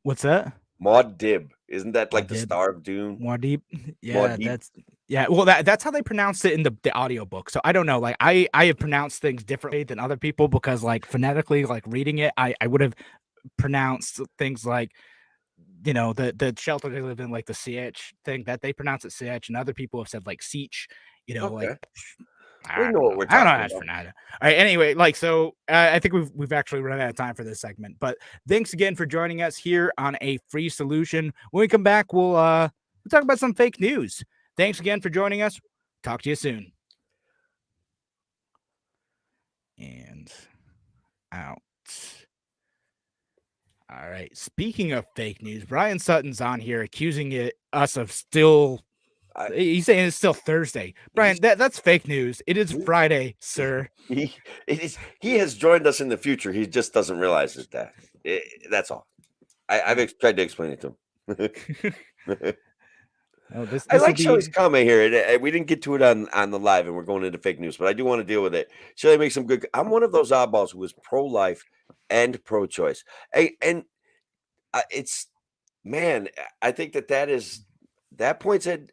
what's that? Maud Dib, isn't that like the Muad'Dib. star of Dune? Muad'Dib. Maud Yeah, Dib. Yeah, well, that's how they pronounced it in the audiobook, so I don't know, like, I have pronounced things differently than other people because, like, phonetically, like, reading it, I would have pronounced things like, the shelter they live in, like, the CH thing that they pronounce it CH, and other people have said, like, Seach, like, Okay. We I know don't what know. we're I don't know talking how to about. pronounce it. Alright, anyway, like, so, I think we've actually run out of time for this segment, but thanks again for joining us here on A Free Solution. When we come back, we'll talk about some fake news. Thanks again for joining us. Talk to you soon. And out. All right. Speaking of fake news, Brian Sutton's on here accusing us of still. I He's saying it's still Thursday. he's Brian, that's fake news. It is he Friday, sir. he has joined us in the future. He just doesn't realize it that. That's all. I've Yeah. tried to explain it to him. Oh, this I this will like Shelly's be. comment here. We didn't get to it on the live, and we're going into fake news, but I do want to deal with it. Shelly makes some good. I'm one of those oddballs who is pro life and pro choice, and it's man. I think that points at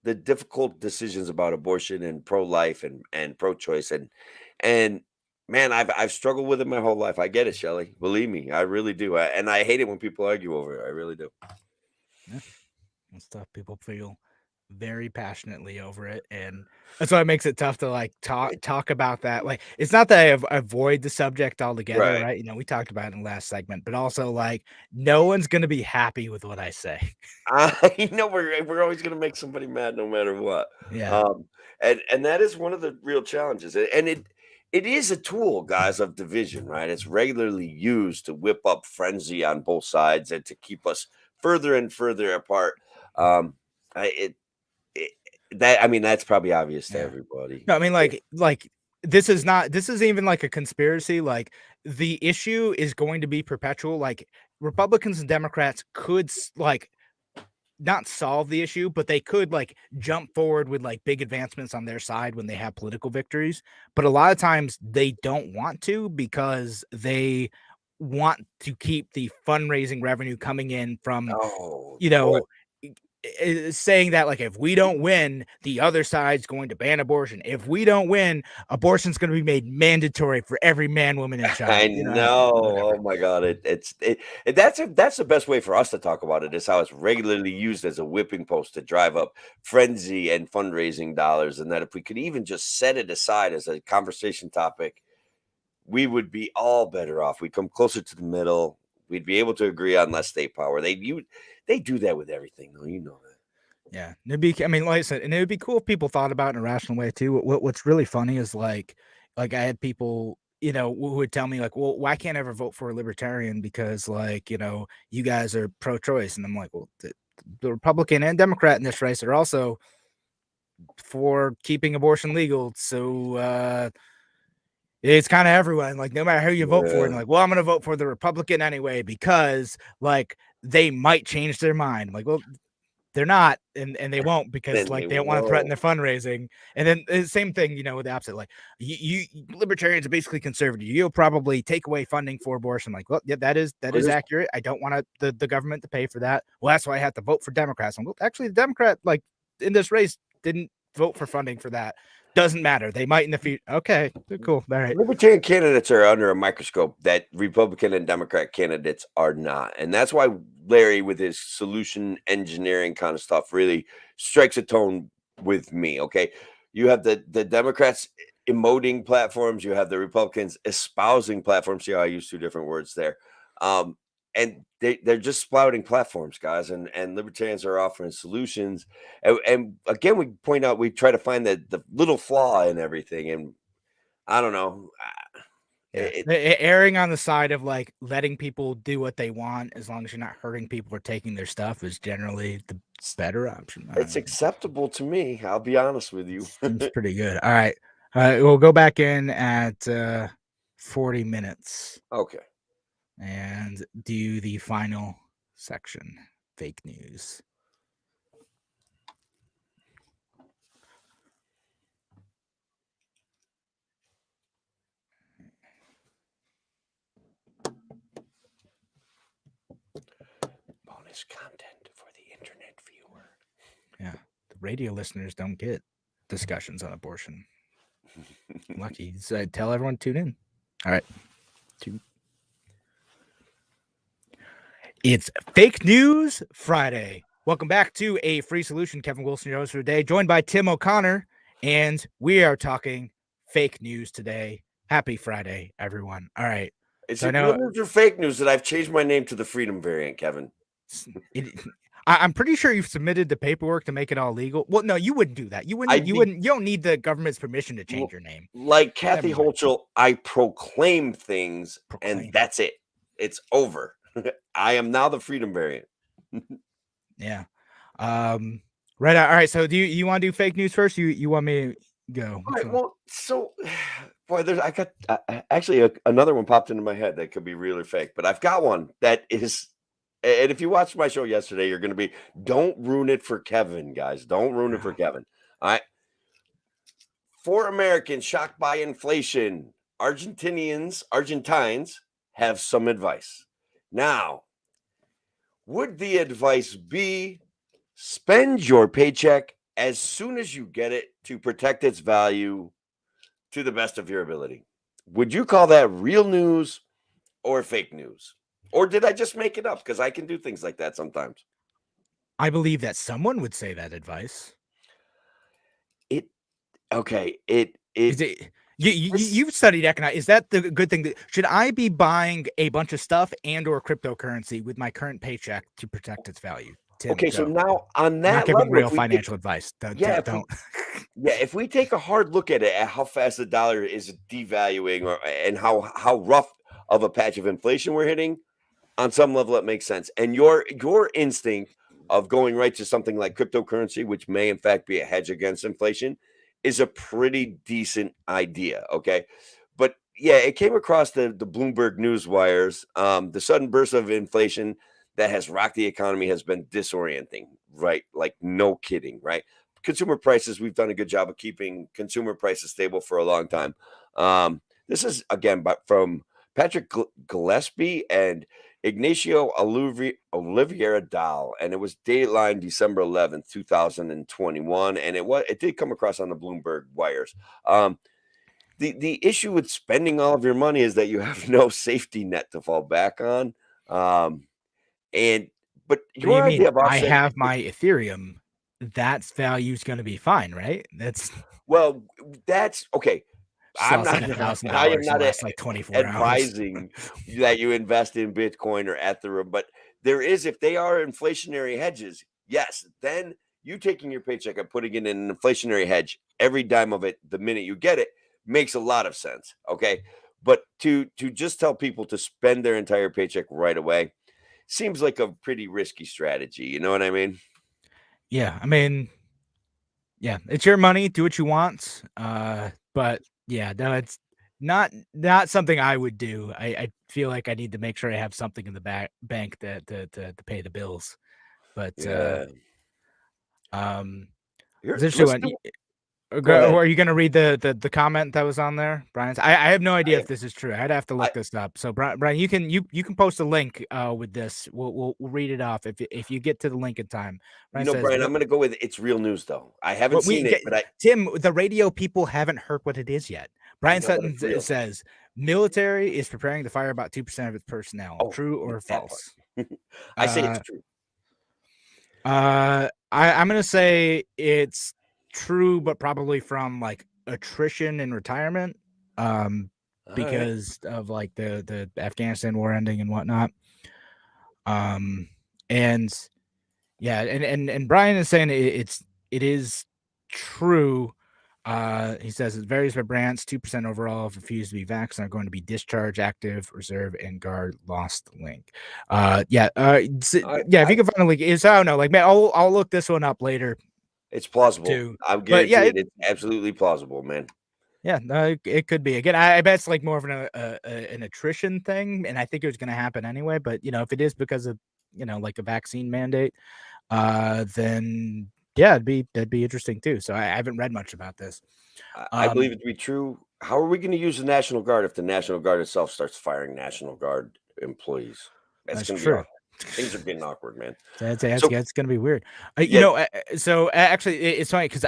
the difficult decisions about abortion and pro life and pro choice and man, I've struggled with it my whole life. I get it, Shelly. Believe me, I really do. And I hate it when people argue over it. I really do. Yeah, and stuff. People feel very passionately over it, and that's why it makes it tough to like talk about that. Like, it's not that avoid the subject altogether, Right. right? We talked about it in the last segment, but also like no one's gonna be happy with what I say. I know we're always gonna make somebody mad no matter what. Yeah, Um, and that is one of the real challenges. And it is a tool, guys, of division, right? It's regularly used to whip up frenzy on both sides and to keep us further and further apart. Um, it that I mean, that's probably obvious to yeah. everybody. No, I mean, this isn't even like a conspiracy. Like, the issue is going to be perpetual. Like, Republicans and Democrats could like not solve the issue, but they could like jump forward with like big advancements on their side when they have political victories. But a lot of times they don't want to because they want to keep the fundraising revenue coming in from, Oh, you boy. know, saying that like if we don't win, the other side's going to ban abortion. If we don't win, abortion's going to be made mandatory for every man, woman, and I child. know. Whatever. Oh my god. That's the best way for us to talk about it is how it's regularly used as a whipping post to drive up frenzy and fundraising dollars. And that if we could even just set it aside as a conversation topic, we would be all better off. We'd come closer to the middle. We'd be able to agree on less state power. They do that with everything, though. You know that. Yeah, I mean, like I said, and it would be cool if people thought about it in a rational way too. What's really funny is like I had people, who would tell me like, well, why can't I ever vote for a libertarian because like, you guys are pro-choice, and I'm like, well, the Republican and Democrat in this race are also for keeping abortion legal, so it's kind of everyone. Like, no matter who you vote for, and Yeah. like, well, I'm gonna vote for the Republican anyway because like they might change their mind. I'm like, well, they're not, and they won't because Then like they they don't want to threaten won't. their fundraising. And then the same thing, with the opposite. Like, you libertarians are basically conservative. You'll probably take away funding for abortion. Like, well, yeah, that is Here's accurate. I don't want the government to pay for that. Well, that's why I have to vote for Democrats. Well, actually, the Democrat like in this race didn't vote for funding for that. Doesn't matter. They might in the future. Okay, cool. All right. Libertarian candidates are under a microscope that Republican and Democrat candidates are not. And that's why Larry, with his solution engineering kind of stuff, really strikes a tone with me. Okay. You have the Democrats emoting platforms, you have the Republicans espousing platforms. See how I use two different words there. And they're just spouting platforms, guys, and libertarians are offering solutions. And again, we point out, we try to find the little flaw in everything. And I don't know. Yeah, It erring on the side of like letting people do what they want as long as you're not hurting people or taking their stuff is generally the better option. I it's don't know. acceptable to me, I'll be honest with you. Seems pretty good. All right. We'll go back in at 40 minutes Okay. and do the final section, fake news. Bonus content for the internet viewer. Yeah. The radio listeners don't get discussions on abortion. Lucky. So tell everyone to tune in. All right. It's Fake News Friday. Welcome back to A Free Solution. Kevin Wilson, your host for today, joined by Tim O'Connor, and we are talking fake news today. Happy Friday, everyone. All right. Is it real news or fake news that I've changed my name to the Freedom variant, Kevin? I'm pretty sure you've submitted the paperwork to make it all legal. Well, no, you wouldn't do that. You wouldn't. You don't need the government's permission to change your name. Like Kathy Hochul, I proclaim things, and that's it. It's over. I am now the Freedom variant. Yeah. Right. All right. So do you want to do fake news first? You want me to go? All right. Well, so boy, I got actually another one popped into my head that could be real or fake, but I've got one that is. And if you watched my show yesterday, you're going to be, don't ruin it for Kevin, guys. Don't ruin it for Kevin. All right. 4 Americans shocked by inflation. Argentines have some advice. Now, would the advice be spend your paycheck as soon as you get it to protect its value to the best of your ability? Would you call that real news or fake news? Or did I just make it up? Because I can do things like that sometimes. I believe that someone would say that advice. You've studied economics. Is that the good thing? Should I be buying a bunch of stuff and or cryptocurrency with my current paycheck to protect its value? Tim, okay, so now on that level, real financial advice. If we take a hard look at it, at how fast the dollar is devaluing, and how rough of a patch of inflation we're hitting, on some level it makes sense. And your instinct of going right to something like cryptocurrency, which may in fact be a hedge against inflation, is a pretty decent idea. Okay. But yeah, it came across the Bloomberg news wires. The sudden burst of inflation that has rocked the economy has been disorienting, right? Like, no kidding, right? Consumer prices, we've done a good job of keeping consumer prices stable for a long time. This is, again, from Patrick Gillespie and Ignacio Oliveira Dahl, and it was dateline December 11th, 2021, and it did come across on the Bloomberg wires. The issue with spending all of your money is that you have no safety net to fall back on. But your idea of I have my Ethereum, that's value is going to be fine, right? That's okay. I am not like 24 advising that you invest in Bitcoin or Ethereum, but there is, if they are inflationary hedges, yes, then you taking your paycheck and putting it in an inflationary hedge, every dime of it, the minute you get it, makes a lot of sense. Okay. But to just tell people to spend their entire paycheck right away seems like a pretty risky strategy. You know what I mean? Yeah. I mean, yeah, it's your money. Do what you want. But yeah, no, it's not something I would do. I feel like I need to make sure I have something in the bank to pay the bills. But are you going to read the comment that was on there, Brian? I have no idea if this is true. I'd have to look this up. So Brian, you can post a link with this. We'll read it off if you get to the link in time. Brian, Brian, I'm going to go with it's real news though. I haven't seen it, but Tim, the radio people haven't heard what it is yet. Brian Sutton says military is preparing to fire about 2% of its personnel. True or false? I say it's true. I'm going to say it's true, but probably from like attrition and retirement, because of like the Afghanistan war ending and whatnot. And yeah, and Brian is saying it is true. He says it varies by branch. 2% overall have refused to be vaccinated are going to be discharged, active, reserve, and guard. Lost link. If you can find a link, I don't know. Like, man, I'll look this one up later. It's plausible. I'm guaranteed it's absolutely plausible, man. Yeah, it could be. Again, I bet it's like more of an attrition thing, and I think it was going to happen anyway. But if it is because of like a vaccine mandate, then yeah, that'd be interesting too. So I haven't read much about this. I believe it to be true. How are we going to use the National Guard if the National Guard itself starts firing National Guard employees? That's true. Things are getting awkward, man. That's So gonna be weird. yeah, Actually, it's funny because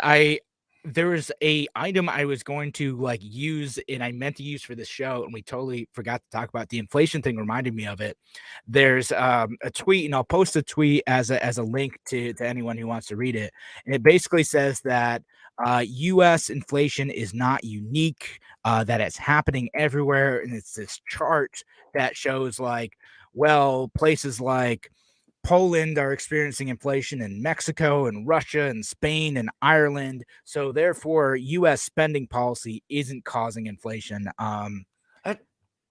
there was a item I was going to like use and I meant to use for this show, and we totally forgot to talk about the inflation thing. Reminded me of it. There's a tweet, and I'll post a tweet as a link to anyone who wants to read it. And it basically says that U.S. inflation is not unique, that it's happening everywhere, and it's this chart that shows like, well, places like Poland are experiencing inflation, in Mexico and Russia and Spain and Ireland. So therefore, U.S. spending policy isn't causing inflation. that,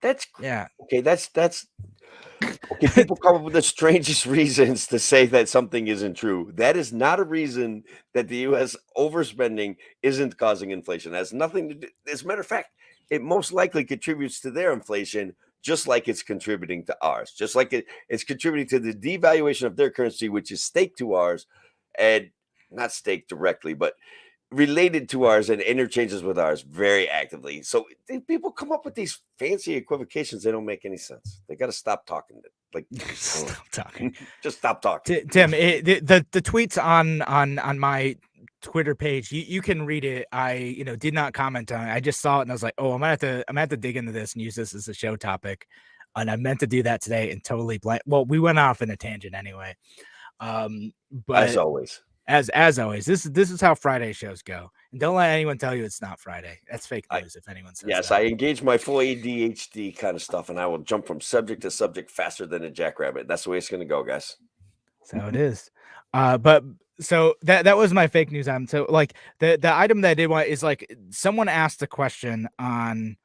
that's Yeah. okay. That's okay. People come up with the strangest reasons to say that something isn't true. That is not a reason that the U.S. overspending isn't causing inflation. That has nothing to do. As a matter of fact, it most likely contributes to their inflation, just like it's contributing to ours. Just like it's contributing to the devaluation of their currency, which is staked to ours, and not staked directly, but related to ours and interchanges with ours very actively. So people come up with these fancy equivocations. They don't make any sense. They got to stop talking. Like, Stop talking. just stop talking. Tim, the tweets on my Twitter page, you can read it. I did not comment on it. I just saw it and I was like, oh, I'm gonna have to dig into this and use this as a show topic. And I meant to do that today and totally blank. Well, we went off in a tangent anyway. As But always. as always, this is how Friday shows go. And don't let anyone tell you it's not Friday. That's fake news if anyone says Yes, that. I engage my full ADHD kind of stuff, and I will jump from subject to subject faster than a jackrabbit. That's the way it's going to go, guys. So it is. But so that was my fake news item. So like the item that I did want is like someone asked a question on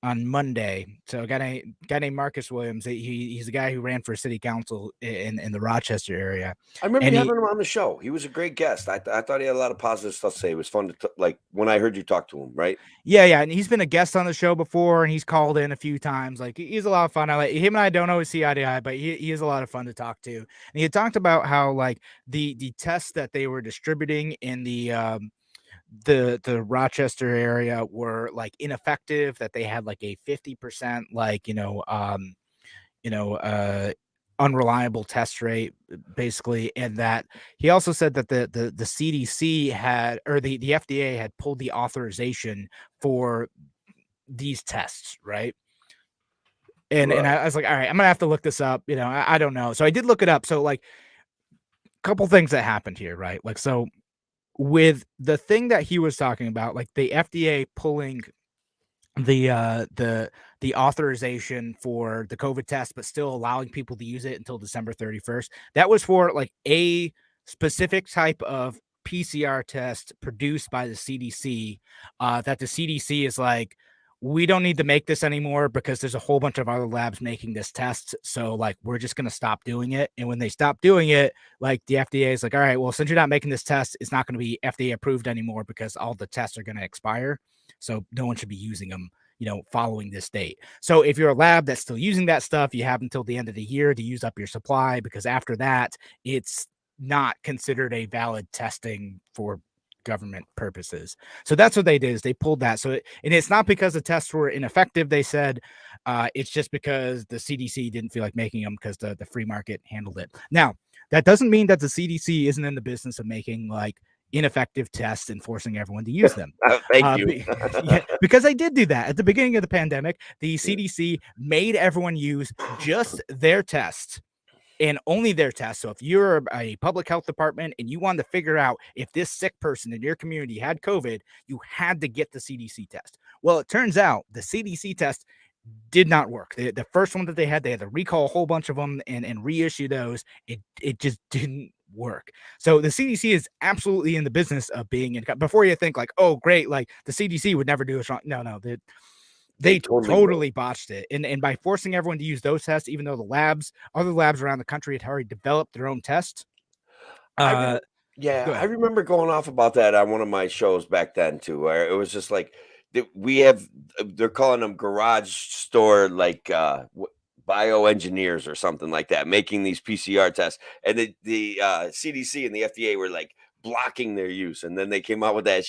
Monday. So a guy named Marcus Williams. He's the guy who ran for city council in the Rochester area. I remember And you having him on the show. He was a great guest. I thought he had a lot of positive stuff to say. It was fun to like when I heard you talk to him, right? yeah, and he's been a guest on the show before, and he's called in a few times. Like he's a lot of fun. I like him, and I don't always see eye to eye, but he is a lot of fun to talk to. And he had talked about how like the tests that they were distributing in the Rochester area were like ineffective, that they had like a 50% like you know uh unreliable test rate basically. And that he also said that the CDC had, or the FDA had pulled the authorization for these tests, right? And Right. I was like, all right, I'm gonna have to look this up. I don't know. So I did look it up. So like a couple things that happened here, right? Like so with the thing that he was talking about, like the FDA pulling the the authorization for the COVID test, but still allowing people to use it until December 31st. That was for like a specific type of PCR test produced by the CDC. That the CDC is like, we don't need to make this anymore because there's a whole bunch of other labs making this test. So like we're just gonna stop doing it. And when they stop doing it, like the FDA is like, all right, well, since you're not making this test, it's not going to be FDA approved anymore because all the tests are going to expire. So no one should be using them, following this date. So if you're a lab that's still using that stuff, you have until the end of the year to use up your supply, because after that, it's not considered a valid testing for government purposes. So that's what they did, is they pulled that. And it's not because the tests were ineffective. They said it's just because the CDC didn't feel like making them because the free market handled it. Now, that doesn't mean that the CDC isn't in the business of making like ineffective tests and forcing everyone to use them. Thank you. Yeah, because I did do that at the beginning of the pandemic. The CDC made everyone use just their test and only their test. So if you're a public health department and you wanted to figure out if this sick person in your community had COVID, you had to get the CDC test. Well, it turns out the CDC test did not work. The first one that they had to recall a whole bunch of them and reissue those. It just didn't work. So the CDC is absolutely in the business of being in. Before you think like, oh, great, like the CDC would never do us wrong. No, they totally botched it. And by forcing everyone to use those tests, even though other labs around the country had already developed their own test. I Good. remember going off about that on one of my shows back then too, where it was just like we have they're calling them garage store like bioengineers or something like that, making these PCR tests, and the CDC and the FDA were like blocking their use, and then they came out with that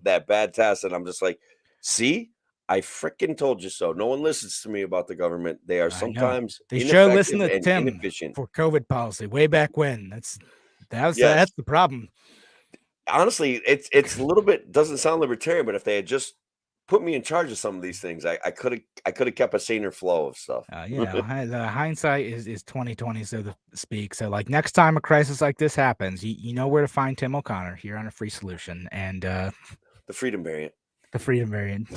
that bad test, and I'm just like, see, I frickin' told you so. No one listens to me about the government. They are I know. sometimes They should listen ineffective to and Tim inefficient. for COVID policy way back when. Yes. That's the problem. Honestly, it's a little bit doesn't sound libertarian, but if they had just put me in charge of some of these things, I coulda kept a saner flow of stuff. The hindsight is 2020, so to speak. So, like next time a crisis like this happens, you know where to find Tim O'Connor here on a free solution and The freedom variant. the freedom variant.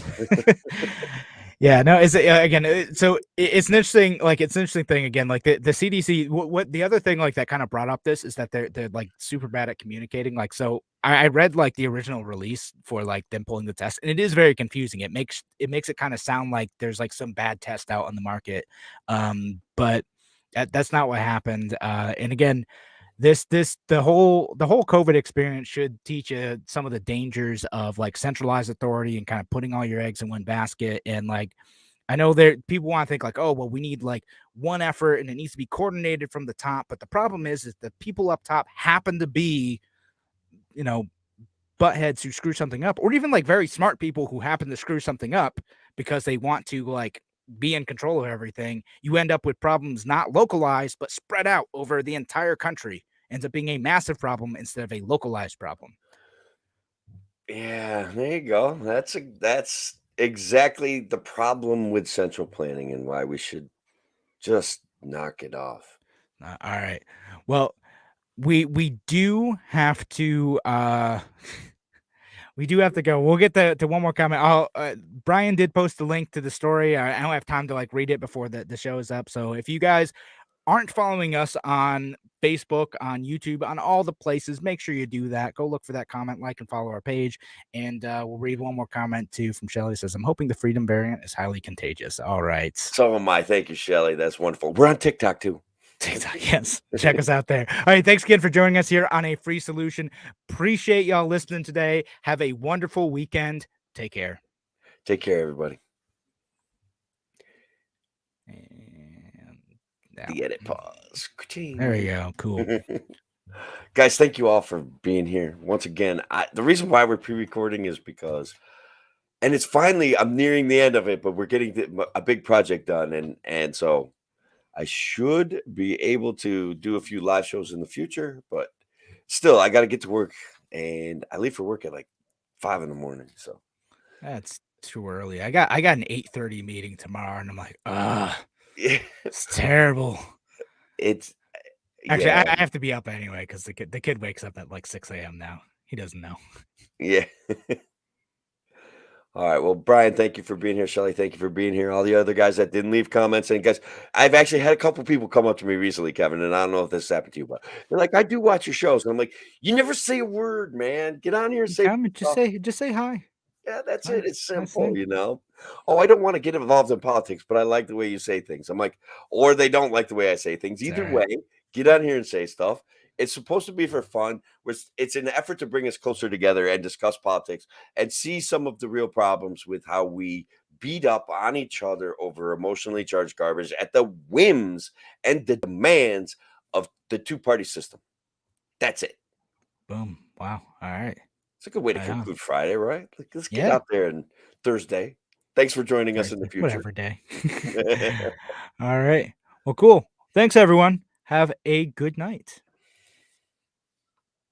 Yeah, no, it's again. It's an interesting, it's an interesting thing again. Like the CDC, what the other thing like that kind of brought up this is that they're like super bad at communicating. Like, so I read like the original release for like them pulling the test, and it is very confusing. It makes it kind of sound like there's like some bad test out on the market, but that's not what happened. And again, the whole COVID experience should teach you some of the dangers of like centralized authority and kind of putting all your eggs in one basket. And like I know there people want to think like, oh well, we need like one effort and it needs to be coordinated from the top. But the problem is the people up top happen to be, you know, buttheads who screw something up, or even like very smart people who happen to screw something up because they want to like be in control of everything. You end up with problems not localized but spread out over the entire country. Ends up being a massive problem instead of a localized problem. Yeah, there you go. That's exactly the problem with central planning and why we should just knock it off. All right. Well, we do have to we do have to go. We'll get to one more comment. Brian did post a link to the story. I don't have time to like read it before the show is up. So if you guys aren't following us on Facebook, on YouTube, on all the places, make sure you do that. Go look for that comment, like, and follow our page. And we'll read one more comment too from Shelly. Says, I'm hoping the freedom variant is highly contagious. All right. So am I. Thank you, Shelly. That's wonderful. We're on TikTok too. TikTok, yes. Check us out there. All right. Thanks again for joining us here on A Free Solution. Appreciate y'all listening today. Have a wonderful weekend. Take care. Take care, everybody. And the edit pause. There we go. Cool. Guys, thank you all for being here. Once again, the reason why we're pre-recording is because, and it's finally, I'm nearing the end of it, but we're getting a big project done. And so I should be able to do a few live shows in the future, but still, I got to get to work, and I leave for work at like 5 a.m. So that's too early. I got an 8:30 meeting tomorrow, and I'm like, it's terrible. It's actually, I have to be up anyway because the kid wakes up at like 6 a.m. now. He doesn't know. Yeah. All right. Well, Brian, thank you for being here. Shelly, thank you for being here. All the other guys that didn't leave comments. And guys, I've actually had a couple people come up to me recently, Kevin, and I don't know if this happened to you, but they're like, I do watch your shows. And I'm like, you never say a word, man. Get on here and say Comment, just say hi. Yeah, that's it. It's simple, you know. Oh, I don't want to get involved in politics, but I like the way you say things. I'm like, or they don't like the way I say things. Either way, get on here and say stuff. It's supposed to be for fun. It's an effort to bring us closer together and discuss politics and see some of the real problems with how we beat up on each other over emotionally charged garbage at the whims and the demands of the two-party system. That's it. Boom. Wow. All right. It's a good way to conclude Friday, right? Like, let's get out there and Thursday. Thanks for joining us in the future. Whatever day. All right. Well, cool. Thanks, everyone. Have a good night.